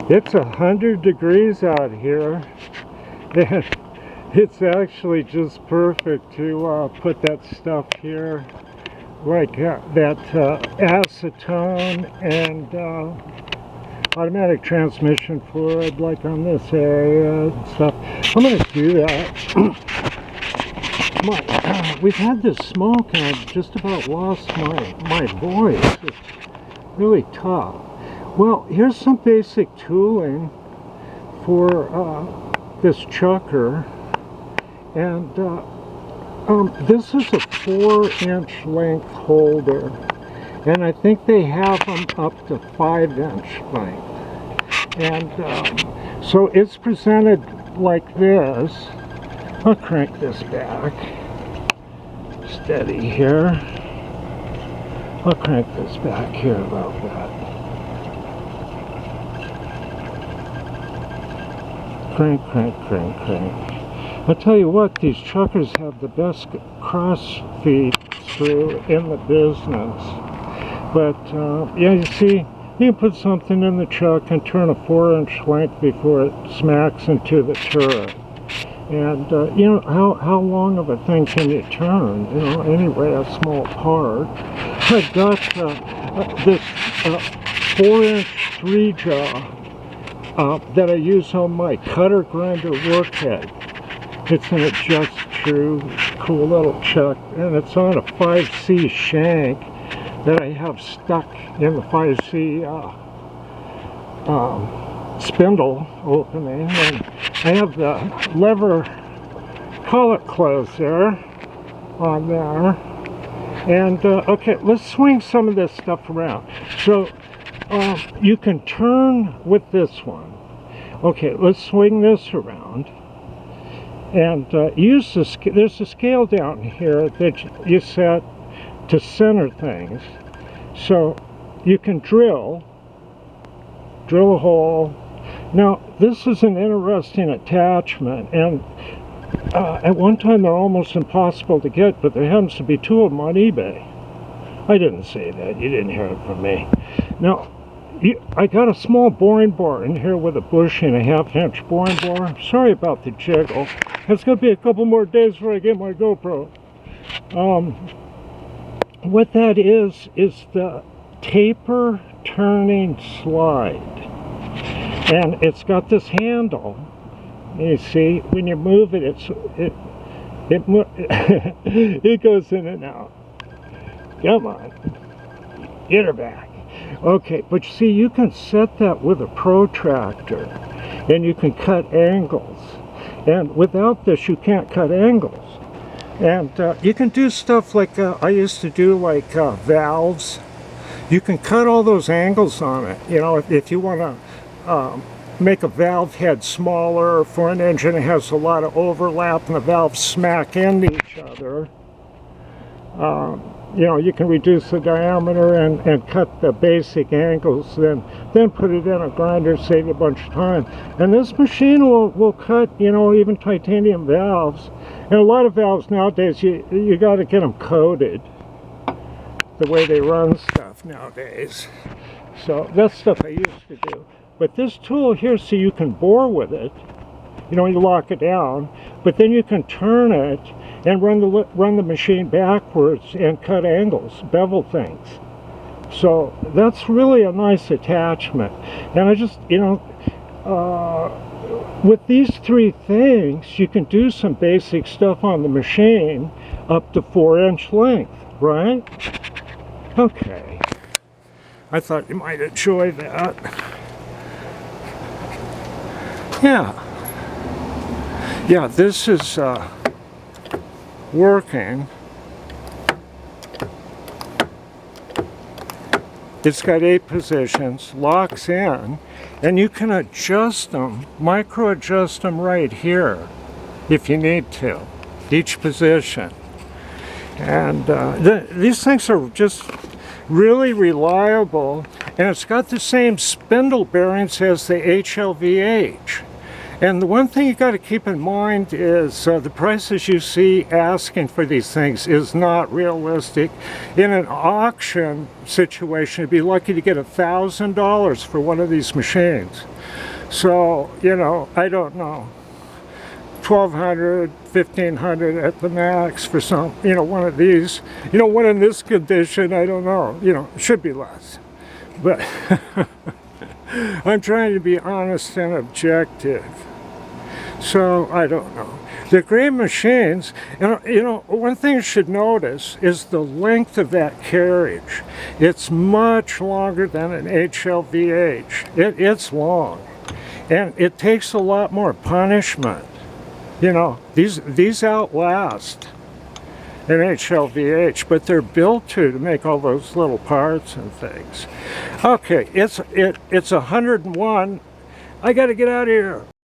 It's 100 degrees out here, and it's actually just perfect to put that stuff here, like that acetone and automatic transmission fluid, like on this area and stuff. I'm going to do that. We've had this smoke and I've just about lost my voice. It's really tough. Well, here's some basic tooling for this chucker, and this is a 4-inch length holder, and I think they have them up to 5-inch length, and so it's presented like this. I'll crank this back. Steady here. I'll crank this back here about that. Crank, crank, crank, crank. I'll tell you what, these truckers have the best cross feed through in the business. But yeah, you see, you can put something in the truck and turn a 4-inch length before it smacks into the turret. And you know, how long of a thing can you turn? You know, anyway, a small part. I've got this 4-inch 3-jaw that I use on my cutter grinder workhead. It's an adjust true, cool little chuck, and it's on a 5C shank that I have stuck in the 5C spindle opening, and I have the lever collet close there on there. And okay, let's swing some of this stuff around. So you can turn with this one. Okay, let's swing this around and use the there's a scale down here that you set to center things, so you can drill a hole. Now this is an interesting attachment, and at one time they're almost impossible to get, but there happens to be 2 of them on eBay. I didn't say that, you didn't hear it from me. Now I got a small boring bore in here with a bushing, a 1/2-inch boring bore. Sorry about the jiggle. It's going to be a couple more days before I get my GoPro. What that is the taper turning slide, and it's got this handle. You see, when you move it, it goes in and out. Come on, get her back. Okay, but you see, you can set that with a protractor, and you can cut angles. And without this, you can't cut angles. And you can do stuff like I used to do, like valves. You can cut all those angles on it. You know, if you want to make a valve head smaller for an engine that has a lot of overlap and the valves smack into each other, you know, you can reduce the diameter and cut the basic angles, then put it in a grinder, save you a bunch of time. And this machine will cut, you know, even titanium valves. And a lot of valves nowadays, you got to get them coated the way they run stuff nowadays. So that's stuff I used to do. But this tool here, so you can bore with it, you know, you lock it down, but then you can turn it and run the machine backwards and cut angles, bevel things. So that's really a nice attachment. And I just, you know, with these 3 things, you can do some basic stuff on the machine up to 4-inch length, right? Okay. I thought you might enjoy that. Yeah, this is working. It's got 8 positions, locks in, and you can adjust them, micro adjust them right here if you need to, each position. And these things are just really reliable, and it's got the same spindle bearings as the HLVH. And the one thing you got to keep in mind is the prices you see asking for these things is not realistic. In an auction situation, you'd be lucky to get $1,000 for one of these machines. So, you know, I don't know, $1,200, $1,500 at the max for some, you know, one of these. You know, one in this condition, I don't know, you know, should be less. But I'm trying to be honest and objective. So, I don't know. The great machines, you know, one thing you should notice is the length of that carriage. It's much longer than an HLVH. It's long. And it takes a lot more punishment. You know, these outlast an HLVH, but they're built to make all those little parts and things. Okay, it's 101. I got to get out of here.